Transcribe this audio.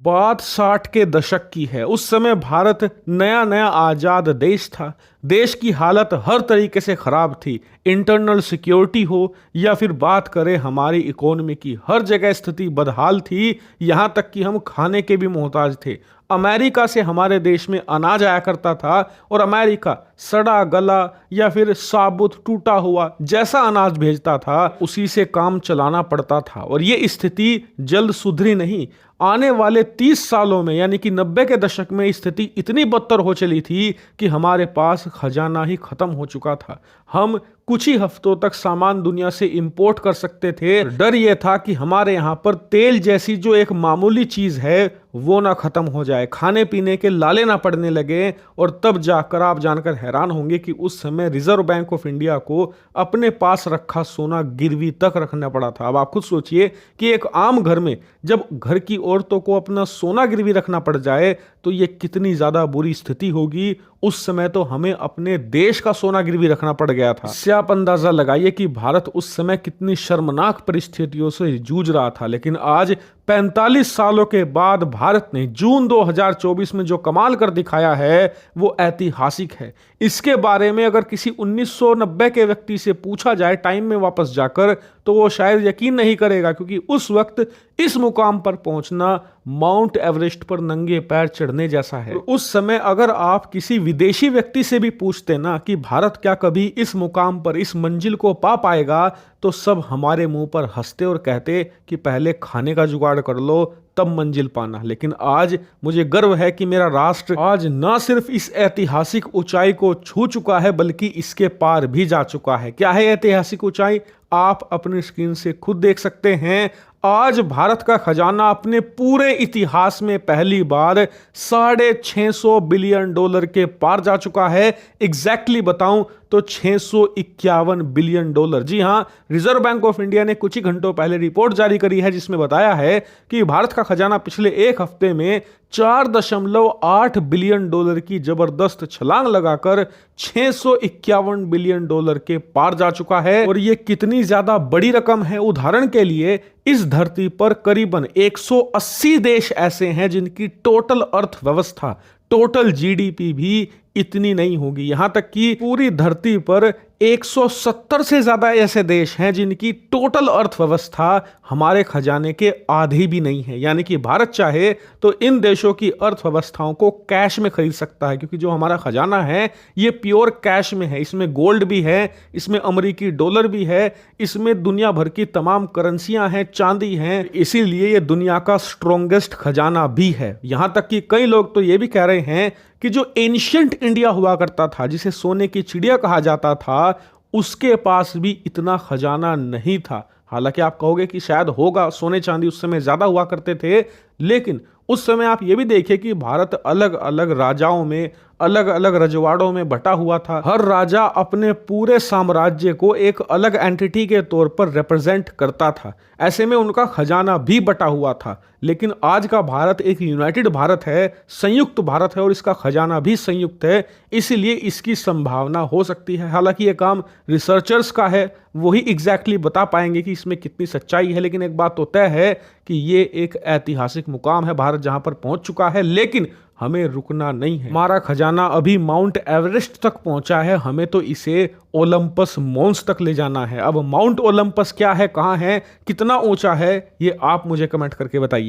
बात 60 के दशक की है। उस समय भारत नया नया आजाद देश था। देश की हालत हर तरीके से खराब थी। इंटरनल सिक्योरिटी हो या फिर बात करें हमारी इकोनॉमी की, हर जगह स्थिति बदहाल थी। यहां तक कि हम खाने के भी मोहताज थे। अमेरिका से हमारे देश में अनाज आया करता था और अमेरिका सड़ा गला या फिर साबुत टूटा हुआ जैसा अनाज भेजता था, उसी से काम चलाना पड़ता था। और ये स्थिति जल्द सुधरी नहीं। आने वाले 30 सालों में यानी कि 90 के दशक में स्थिति इतनी बदतर हो चली थी कि हमारे पास खजाना ही खत्म हो चुका था। हम कुछ ही हफ्तों तक सामान दुनिया से इंपोर्ट कर सकते थे। डर यह था कि हमारे यहाँ पर तेल जैसी जो एक मामूली चीज है वो ना खत्म हो जाए, खाने पीने के लाले ना पड़ने लगे। और तब जाकर आप जानकर हैरान होंगे कि उस समय रिजर्व बैंक ऑफ इंडिया को अपने पास रखा सोना गिरवी तक रखना पड़ा था। अब आप खुद सोचिए कि एक आम घर में जब घर की औरतों को अपना सोना गिरवी रखना पड़ जाए तो ये कितनी ज्यादा बुरी स्थिति होगी। उस समय तो हमें अपने देश का सोना गिरवी रखना पड़ गया था। इससे आप अंदाजा लगाइए कि भारत उस समय कितनी शर्मनाक परिस्थितियों से जूझ रहा था। लेकिन आज 45 सालों के बाद भारत ने जून 2024 में जो कमाल कर दिखाया है वो ऐतिहासिक है। इसके बारे में अगर किसी 1990 के व्यक्ति से पूछा जाए टाइम में वापस जाकर तो वो शायद यकीन नहीं करेगा, क्योंकि उस वक्त इस मुकाम पर पहुंचना माउंट एवरेस्ट पर नंगे पैर चढ़ने जैसा है। उस समय अगर आप किसी विदेशी व्यक्ति से भी पूछते ना कि भारत क्या कभी इस मुकाम पर इस मंजिल को पा पाएगा, तो सब हमारे मुंह पर हंसते और कहते कि पहले खाने का जुगाड़ कर लो तब मंजिल पाना। लेकिन आज मुझे गर्व है कि मेरा राष्ट्र आज न सिर्फ इस ऐतिहासिक ऊंचाई को छू चुका है बल्कि इसके पार भी जा चुका है। क्या है ऐतिहासिक ऊंचाई? आप अपनी स्क्रीन से खुद देख सकते हैं। आज भारत का खजाना अपने पूरे इतिहास में पहली बार $650 बिलियन के पार जा चुका है। एग्जैक्टली बताऊं तो $651 बिलियन। जी हां, रिजर्व बैंक ऑफ इंडिया ने कुछ ही घंटों पहले रिपोर्ट जारी करी है जिसमें बताया है कि भारत का खजाना पिछले एक हफ्ते में $4.8 बिलियन की जबरदस्त छलांग लगाकर $651 बिलियन के पार जा चुका है। और यह कितनी ज्यादा बड़ी रकम है, उदाहरण के लिए इस धरती पर करीबन 180 देश ऐसे हैं जिनकी टोटल अर्थव्यवस्था, टोटल जीडीपी भी इतनी नहीं होगी। यहां तक कि पूरी धरती पर 170 से ज्यादा ऐसे देश हैं जिनकी टोटल अर्थव्यवस्था हमारे खजाने के आधी भी नहीं है। यानी कि भारत चाहे तो इन देशों की अर्थव्यवस्थाओं को कैश में खरीद सकता है, क्योंकि जो हमारा खजाना है ये प्योर कैश में है। इसमें गोल्ड भी है, इसमें अमेरिकी डॉलर भी है, इसमें दुनिया भर की तमाम करेंसियां हैं, चांदी हैं। इसीलिए ये दुनिया का स्ट्रॉन्गेस्ट खजाना भी है। यहां तक कि कई लोग तो ये भी कह रहे हैं कि जो एंशिएंट इंडिया हुआ करता था, जिसे सोने की चिड़िया कहा जाता था, उसके पास भी इतना खजाना नहीं था। हालांकि आप कहोगे कि शायद होगा, सोने चांदी उस समय ज्यादा हुआ करते थे, लेकिन उस समय आप ये भी देखिए कि भारत अलग अलग राजाओं में, अलग अलग रजवाड़ों में बटा हुआ था। हर राजा अपने पूरे साम्राज्य को एक अलग एंटिटी के तौर पर रिप्रेजेंट करता था। ऐसे में उनका खजाना भी बटा हुआ था। लेकिन आज का भारत एक यूनाइटेड भारत है, संयुक्त भारत है, और इसका खजाना भी संयुक्त है। इसीलिए इसकी संभावना हो सकती है। हालांकि यह काम रिसर्चर्स का है, वही एग्जैक्टली बता पाएंगे कि इसमें कितनी सच्चाई है। लेकिन एक बात तो तय है कि ये एक ऐतिहासिक मुकाम है, भारत जहां पर पहुंच चुका है। लेकिन हमें रुकना नहीं है। हमारा खजाना अभी माउंट एवरेस्ट तक पहुंचा है, हमें तो इसे ओलंपस मॉन्स तक ले जाना है। अब माउंट ओलंपस क्या है, कहां है, कितना ऊंचा है, ये आप मुझे कमेंट करके बताइए।